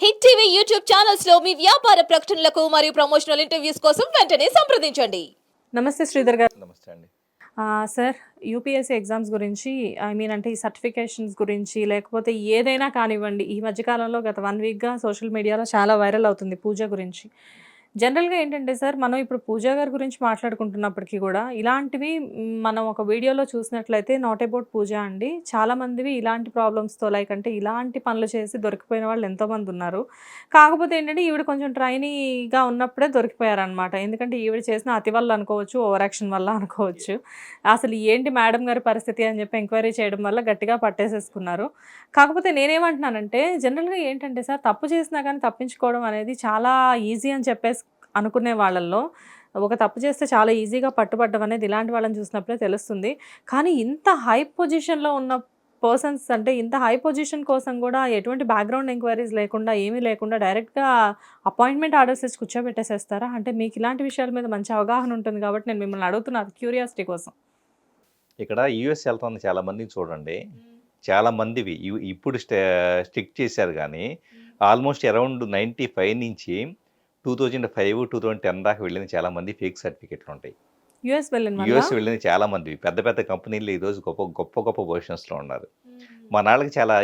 Hit TV YouTube channels లో మీ వ్యాపార ప్రకటనలకు మరియు ప్రమోషనల్ ఇంటర్వ్యూస్ కోసం వెంటనే సంప్రదించండి. నమస్తే శ్రీధర్ గారు. నమస్తే అండి. సార్, యూపీఎస్సీ ఎగ్జామ్స్ గురించి అంటే ఈ సర్టిఫికేషన్స్ గురించి లేకపోతే ఏదైనా కానివ్వండి, ఈ మధ్యకాలంలో గత 1 వీక్గా సోషల్ మీడియాలో చాలా వైరల్ అవుతుంది పూజ గురించి. జనరల్గా ఏంటంటే సార్, మనం ఇప్పుడు పూజ గారి గురించి మాట్లాడుకుంటున్నప్పటికీ కూడా ఇలాంటివి మనం ఒక వీడియోలో చూసినట్లయితే నాట్ అబౌట్ పూజ అండి, చాలామందివి ఇలాంటి ప్రాబ్లమ్స్తో లైక్ అంటే ఇలాంటి పనులు చేసి దొరికిపోయిన వాళ్ళు ఎంతోమంది ఉన్నారు. కాకపోతే ఏంటంటే ఈవిడ కొంచెం ట్రైనీగా ఉన్నప్పుడే దొరికిపోయారనమాట. ఎందుకంటే ఈవిడ చేసిన అతి వల్ల అనుకోవచ్చు, ఓవర్ యాక్షన్ వల్ల అనుకోవచ్చు. అసలు ఏంటి మేడం గారి పరిస్థితి అని చెప్పి ఎంక్వైరీ చేయడం వల్ల గట్టిగా పట్టేసేసుకున్నారు. కాకపోతే నేనేమంటున్నానంటే, జనరల్గా ఏంటంటే సార్, తప్పు చేసినా కానీ తప్పించుకోవడం అనేది చాలా ఈజీ అని చెప్పేసి అనుకునే వాళ్ళల్లో ఒక తప్పు చేస్తే చాలా ఈజీగా పట్టుబడ్డం అనేది ఇలాంటి వాళ్ళని చూసినప్పుడే తెలుస్తుంది. కానీ ఇంత హై పొజిషన్లో ఉన్న పర్సన్స్, అంటే ఇంత హై పొజిషన్ కోసం కూడా ఎటువంటి బ్యాక్గ్రౌండ్ ఎంక్వైరీస్ లేకుండా ఏమీ లేకుండా డైరెక్ట్గా అపాయింట్మెంట్ ఆర్డర్స్ ఇచ్చి కూర్చోబెట్టేసేస్తారా? అంటే మీకు ఇలాంటి విషయాల మీద మంచి అవగాహన ఉంటుంది కాబట్టి నేను మిమ్మల్ని అడుగుతున్నాను క్యూరియాసిటీ కోసం. ఇక్కడ యూఎస్ వెళ్తున్న చాలా మందిని చూడండి. చాలా మందివి ఇప్పుడు స్ట్రిక్ట్ చేశారు కానీ ఆల్మోస్ట్ అరౌండ్ 95 నుంచి 2005, 2010 దాకా వెళ్ళిన చాలా మంది ఫేక్ సర్టిఫికెట్లు ఉంటాయి. యూఎస్ వెళ్ళిన చాలా మంది పెద్ద పెద్ద కంపెనీలు ఈరోజు గొప్ప గొప్ప గొప్ప పొజిషన్స్లో ఉన్నారు. మన వాళ్ళకి చాలా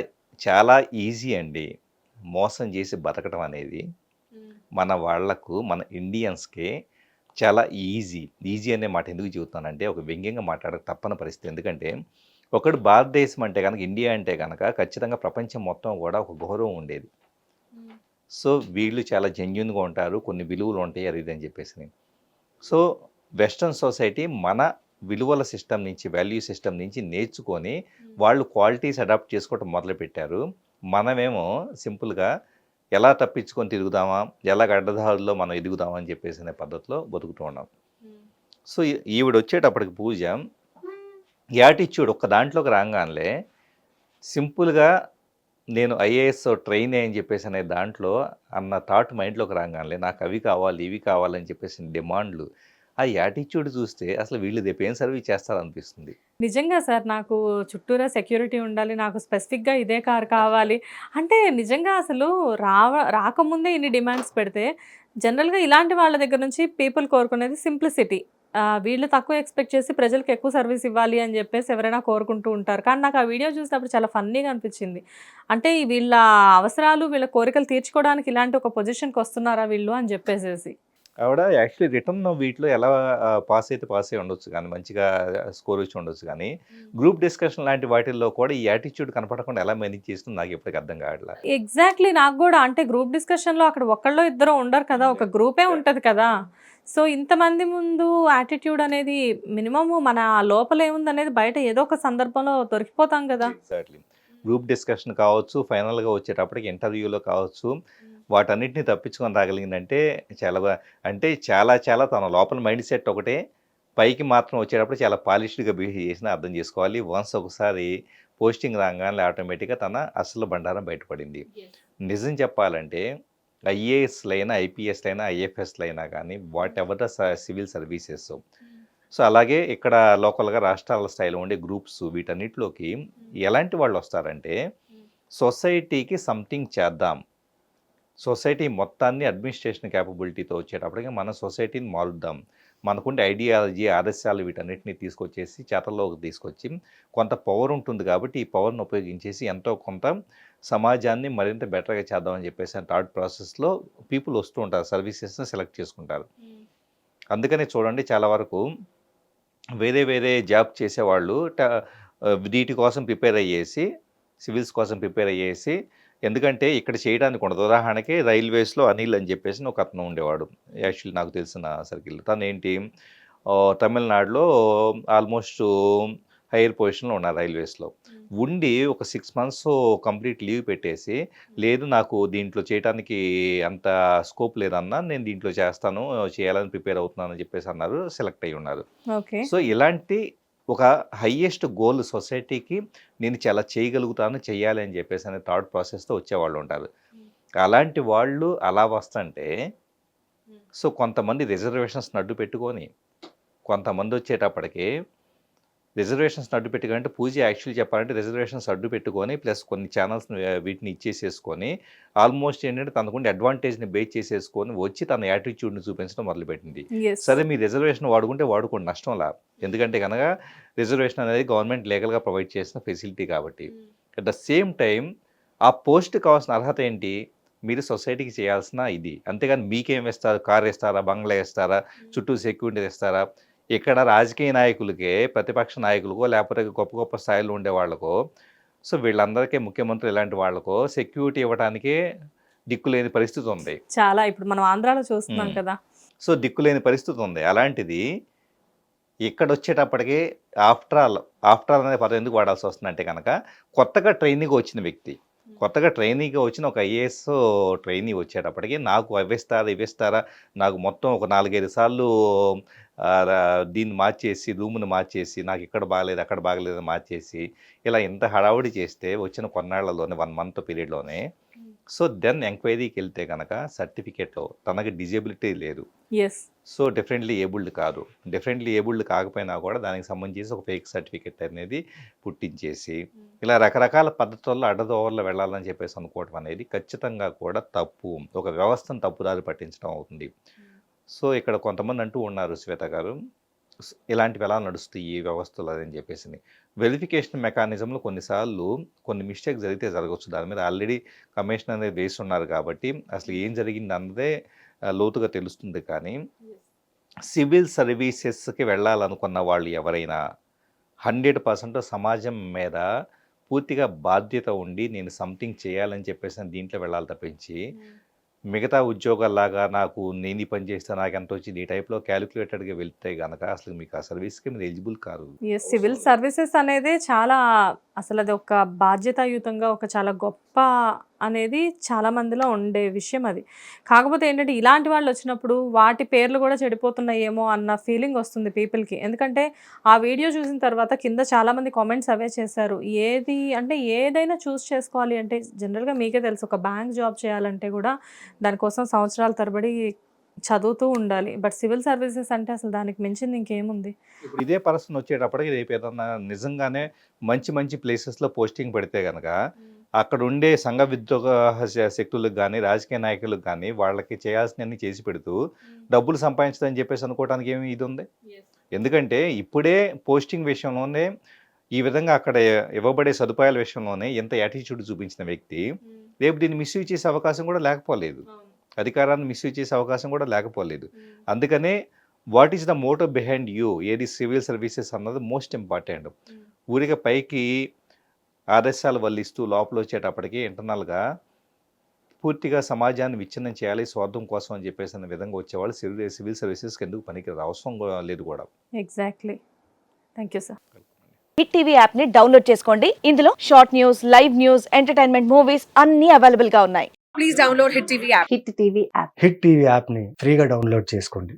చాలా ఈజీ అండి మోసం చేసి బతకడం అనేది. మన వాళ్లకు, మన ఇండియన్స్కే చాలా ఈజీ అనే మాట ఎందుకు చెబుతానంటే, ఒక వ్యంగ్యంగా మాట్లాడక తప్పని పరిస్థితి. ఎందుకంటే ఒకడు భారతదేశం అంటే కనుక, ఇండియా అంటే కనుక ఖచ్చితంగా ప్రపంచం మొత్తం కూడా ఒక గౌరవం ఉండేది. సో వీళ్ళు చాలా జెన్యున్గా ఉంటారు, కొన్ని విలువలు ఉంటాయి అది ఇది అని చెప్పేసి. సో వెస్ట్రన్ సొసైటీ మన విలువల సిస్టమ్ నుంచి, వాల్యూ సిస్టమ్ నుంచి నేర్చుకొని వాళ్ళు క్వాలిటీస్ అడాప్ట్ చేసుకోవటం మొదలుపెట్టారు. మనమేమో సింపుల్గా ఎలా తప్పించుకొని తిరుగుదామా, ఎలా గడ్డదారుల్లో మనం ఎదుగుదామా అని చెప్పేసి అనే పద్ధతిలో బతుకుతూ ఉన్నాం. సో ఈవిడ వచ్చేటప్పటికి పూజ యాటిట్యూడ్ ఒక్క దాంట్లోకి రాగానే సింపుల్గా నేను ఐఏఎస్ ట్రైన్ అని చెప్పేసి అనే దాంట్లో అన్న థాట్ మైండ్లోకి రాగానే నాకు అవి కావాలి ఇవి కావాలని చెప్పేసి డిమాండ్లు, ఆ యాటిట్యూడ్ చూస్తే అసలు వీళ్ళు రేపు ఏం సర్వీస్ చేస్తారనిపిస్తుంది. నిజంగా సార్, నాకు చుట్టూరా సెక్యూరిటీ ఉండాలి, నాకు స్పెసిఫిక్గా ఇదే కార్ కావాలి అంటే నిజంగా అసలు రాకముందే ఇన్ని డిమాండ్స్ పెడితే జనరల్గా ఇలాంటి వాళ్ళ దగ్గర నుంచి పీపుల్ కోరుకునేది సింప్లిసిటీ. వీళ్ళు తక్కువ ఎక్స్పెక్ట్ చేసి ప్రజలకు ఎక్కువ సర్వీస్ ఇవ్వాలి అని చెప్పేసి ఎవరైనా కోరుకుంటూ ఉంటారు. కానీ నాకు ఆ వీడియో చూసినప్పుడు చాలా ఫన్నీగా అనిపించింది. అంటే వీళ్ళ అవసరాలు, వీళ్ళ కోరికలు తీర్చుకోవడానికి ఇలాంటి ఒక పొజిషన్కి వస్తున్నారా వీళ్ళు అని చెప్పేసేసి. ఆవిడ యాక్చువల్లీ రిటర్న్ వీటిలో ఎలా పాస్ అయ్యి ఉండొచ్చు కానీ, మంచిగా స్కోర్ వచ్చి ఉండొచ్చు కానీ, గ్రూప్ డిస్కషన్ లాంటి వాటిల్లో కూడా ఈ యాటిట్యూడ్ కనపడకుండా ఎలా మేనేజ్ చేస్తుంది నాకు ఎప్పటికీ అర్థం కావట్లేదు. ఎగ్జాక్ట్లీ, నాకు కూడా అంటే గ్రూప్ డిస్కషన్లో అక్కడ ఒక్కళ్ళో ఇద్దరు ఉండరు కదా, ఒక గ్రూపే ఉంటుంది కదా. సో ఇంతమంది ముందు యాటిట్యూడ్ అనేది మినిమమ్ మన లోపల ఏముంది అనేది బయట ఏదో ఒక సందర్భంలో దొరికిపోతాం కదా. ఎగ్జాక్ట్లీ, గ్రూప్ డిస్కషన్ కావచ్చు, ఫైనల్గా వచ్చేటప్పటికి ఇంటర్వ్యూలో కావచ్చు, వాటన్నిటిని తప్పించుకొని రాగలిగిందంటే చాలా తన లోపల మైండ్ సెట్ ఒకటే, పైకి మాత్రం వచ్చేటప్పుడు చాలా పాలిష్డ్గా బిహేవ్ చేసినా అర్థం చేసుకోవాలి. వన్స్ ఒకసారి పోస్టింగ్ రాగానే ఆటోమేటిక్గా తన అసలు బండారం బయటపడింది. నిజం చెప్పాలంటే ఐఏఎస్లైనా, ఐపీఎస్లైనా, ఐఎఫ్ఎస్లైనా కానీ what ever the civil services, so అలాగే ఇక్కడ లోకల్గా రాష్ట్రాల స్థాయిలో ఉండే గ్రూప్స్, వీటన్నిటిలోకి ఎలాంటి వాళ్ళు వస్తారంటే, సొసైటీకి సంథింగ్ చేద్దాం, సొసైటీ మొత్తాన్ని అడ్మినిస్ట్రేషన్ క్యాపబిలిటీతో వచ్చేటప్పటికి మన సొసైటీని మారుద్దాం, మనకుండే ఐడియాలజీ, ఆదర్శాలు వీటన్నిటిని తీసుకొచ్చేసి చేతల్లోకి తీసుకొచ్చి, కొంత పవర్ ఉంటుంది కాబట్టి ఈ పవర్ని ఉపయోగించేసి ఎంతో కొంత సమాజాన్ని మరింత బెటర్గా చేద్దామని చెప్పేసి థాట్ ప్రాసెస్లో పీపుల్ వస్తూ ఉంటారు, సర్వీసెస్ని సెలెక్ట్ చేసుకుంటారు. అందుకనే చూడండి చాలా వరకు వేరే జాబ్ చేసేవాళ్ళు వీటి కోసం ప్రిపేర్ అయ్యేసి, సివిల్స్ కోసం ప్రిపేర్ అయ్యేసి, ఎందుకంటే ఇక్కడ చేయడానికి ఉండదు. ఉదాహరణకి రైల్వేస్లో అనిల్ అని చెప్పేసి ఒక అతను ఉండేవాడు, యాక్చువల్లీ నాకు తెలిసిన సర్కిల్. తను ఏంటి తమిళనాడులో ఆల్మోస్ట్ హైయర్ పొజిషన్లో ఉన్నారు రైల్వేస్లో. ఉండి ఒక 6 months కంప్లీట్ లీవ్ పెట్టేసి, లేదు నాకు దీంట్లో చేయడానికి అంత స్కోప్ లేదన్నా, నేను దీంట్లో చేయాలని ప్రిపేర్ అవుతున్నాను అని చెప్పేసి అన్నారు, సెలెక్ట్ అయ్యి ఉన్నారు. సో ఇలాంటి ఒక హయ్యెస్ట్ గోల్ సొసైటీకి నేను చాలా చేయగలుగుతాను, చెయ్యాలి అని చెప్పేసి అనే థాట్ ప్రాసెస్తో వచ్చేవాళ్ళు ఉంటారు. అలాంటి వాళ్ళు అలా వస్తుంటే, సో కొంతమంది రిజర్వేషన్స్ అడ్డు పెట్టుకొని, కొంతమంది వచ్చేటప్పటికి రిజర్వేషన్స్ అడ్డు పెట్టుకుంటే పూజ యాక్చువల్లీ చెప్పాలంటే రిజర్వేషన్స్ అడ్డు పెట్టుకొని ప్లస్ కొన్ని ఛానల్స్ వీటిని ఇచ్చేసేసుకొని ఆల్మోస్ట్ ఏంటంటే తనకుండే అడ్వాంటేజ్ని బేస్ చేసేసుకొని వచ్చి తన యాటిట్యూడ్ని చూపించడం మొదలుపెట్టింది. ఎస్ సరే మీ రిజర్వేషన్ వాడుకుంటే వాడుకోండి, నష్టం లా. ఎందుకంటే కనుక రిజర్వేషన్ అనేది గవర్నమెంట్ లీగల్గా ప్రొవైడ్ చేసిన ఫెసిలిటీ కాబట్టి. అట్ ద సేమ్ టైం ఆ పోస్ట్కి కావాల్సిన అర్హత ఏంటి, మీరు సొసైటీకి చేయాల్సిన ఇది. అంతేగాని మీకేం ఇస్తారు, కార్ ఇస్తారా, బంగ్లా ఇస్తారా, చుట్టూ సెక్యూరిటీ ఇస్తారా? ఇక్కడ రాజకీయ నాయకులకే, ప్రతిపక్ష నాయకులకో, లేకపోతే గొప్ప గొప్ప స్థాయిలో ఉండే వాళ్ళకో, సో వీళ్ళందరికీ ముఖ్యమంత్రులు ఇలాంటి వాళ్ళకో సెక్యూరిటీ ఇవ్వడానికే దిక్కులేని పరిస్థితి ఉంది. చాలా ఇప్పుడు మనం ఆంధ్రాలో చూస్తున్నాం కదా. సో దిక్కులేని పరిస్థితి ఉంది. అలాంటిది ఇక్కడ వచ్చేటప్పటికి ఆఫ్టర్ ఆల్ అనే పదం ఎందుకు వాడాల్సి వస్తుందంటే కనుక కొత్తగా ట్రైనింగ్ వచ్చిన వ్యక్తి, కొత్తగా ట్రైనీగా వచ్చిన ఒక ఐఏఎస్ ట్రైనీ వచ్చేటప్పటికి నాకు ఇవిస్తారా, నాకు మొత్తం ఒక 4-5 సార్లు దీన్ని మార్చేసి, రూమ్ని మార్చేసి, నాకు ఇక్కడ బాగలేదు అక్కడ బాగలేదు మార్చేసి, ఇలా ఇంత హడావుడి చేస్తే వచ్చిన కొన్నాళ్లలోనే 1 మంత్ పీరియడ్లోనే. సో దెన్ ఎంక్వైరీకి వెళ్తే కనుక సర్టిఫికేట్లో తనకి డిజేబిలిటీ లేదు, ఎస్ సో డిఫరెంట్లీ ఏబుల్డ్ కాదు. డిఫరెంట్లీ ఏబుల్డ్ కాకపోయినా కూడా దానికి సంబంధించి ఒక ఫేక్ సర్టిఫికేట్ అనేది పుట్టించేసి ఇలా రకరకాల పద్ధతుల్లో అడ్డదోవల్లో వెళ్ళాలని చెప్పేసి అనుకోవడం అనేది ఖచ్చితంగా కూడా తప్పు. ఒక వ్యవస్థను తప్పుదారి పట్టించడం అవుతుంది. సో ఇక్కడ కొంతమంది అంటూ ఉన్నారు, శ్వేత గారు, ఇలాంటివి ఎలా నడుస్తాయి ఈ వ్యవస్థలు అని చెప్పేసి. వెరిఫికేషన్ మెకానిజంలో కొన్నిసార్లు కొన్ని మిస్టేక్స్ జరిగితే జరగవచ్చు. దాని మీద ఆల్రెడీ కమిషన్ అనేది వేసి ఉన్నారు కాబట్టి అసలు ఏం జరిగింది అన్నదే లోతుగా తెలుస్తుంది. కానీ సివిల్ సర్వీసెస్కి వెళ్ళాలనుకున్న వాళ్ళు ఎవరైనా 100% సమాజం మీద పూర్తిగా బాధ్యత ఉండి నేను సంథింగ్ చేయాలని చెప్పేసి దీంట్లో వెళ్ళాలి తప్పించి మిగతా ఉద్యోగాల్లాగా నేను ఈ పని చేస్తే నాకు ఎంత వచ్చింది ఈ టైప్లో క్యాలిక్యులేటెడ్గా వెళ్తే కనుక అసలు మీకు ఆ సర్వీస్కి మీరు ఎలిజిబుల్ కాదు. సివిల్ సర్వీసెస్ అనేది చాలా అసలు అది ఒక బాధ్యతాయుతంగా ఒక చాలా గొప్ప అనేది చాలా మందిలో ఉండే విషయం అది. కాకపోతే ఏంటంటే ఇలాంటి వాళ్ళు వచ్చినప్పుడు వాటి పేర్లు కూడా చెడిపోతున్నాయేమో అన్న ఫీలింగ్ వస్తుంది పీపుల్కి. ఎందుకంటే ఆ వీడియో చూసిన తర్వాత కింద చాలామంది కామెంట్స్ అవే చేశారు. ఏదైనా చూస్ చేసుకోవాలి అంటే జనరల్గా మీకే తెలుసు, ఒక బ్యాంక్ జాబ్ చేయాలంటే కూడా దానికోసం సంవత్సరాల తరబడి చదువుతూ ఉండాలి. బట్ సివిల్ సర్వీసెస్ అంటే అసలు దానికి మించింది ఇంకేముంది. ఇప్పుడు ఇదే పర్సన్ వచ్చేటప్పటికి రేపు ఏదన్నా నిజంగానే మంచి మంచి ప్లేసెస్లో పోస్టింగ్ పెడితే కనుక అక్కడ ఉండే సంఘ విద్రోహ శక్తులకు కానీ రాజకీయ నాయకులకు కానీ వాళ్ళకి చేయాల్సినవన్నీ చేసి పెడుతూ డబ్బులు సంపాదించదని చెప్పేసి అనుకోవడానికి ఏమి ఇది ఉంది. ఎందుకంటే ఇప్పుడే పోస్టింగ్ విషయంలోనే ఈ విధంగా అక్కడ ఇవ్వబడే సదుపాయాల విషయంలోనే ఎంత యాటిట్యూడ్ చూపించిన వ్యక్తి రేపు దీన్ని మిస్యూజ్ చేసే అవకాశం కూడా లేకపోలేదు, అధికారాన్ని మిస్యూజ్ చేసే అవకాశం కూడా లేకపోలేదు. అందుకనే what is the motive behind you, ఏది సివిల్ సర్వీసెస్ అన్నది మోస్ట్ ఇంపార్టెంట్. ఊరిగా పైకి ఆదర్శాలు వల్లిస్తూ లోపల వచ్చేటప్పటికి ఇంటర్నల్గా పూర్తిగా సమాజాన్ని విచ్ఛిన్నం చేయాలి స్వార్థం కోసం అని చెప్పేసి అనే విధంగా వచ్చేవాళ్ళు సివిల్ సర్వీసెస్కి ఎందుకు పనికి అవసరం లేదు కూడా. Exactly. Thank you sir. Hit TV app ని డౌన్లోడ్ చేసుకోండి. ఇందులో short news, live news, entertainment movies అన్ని అవైలబుల్ గా ఉన్నాయి. Please download Hit TV app. Hit TV app. Hit TV యాప్ని ఫ్రీగా డౌన్లోడ్ చేసుకోండి.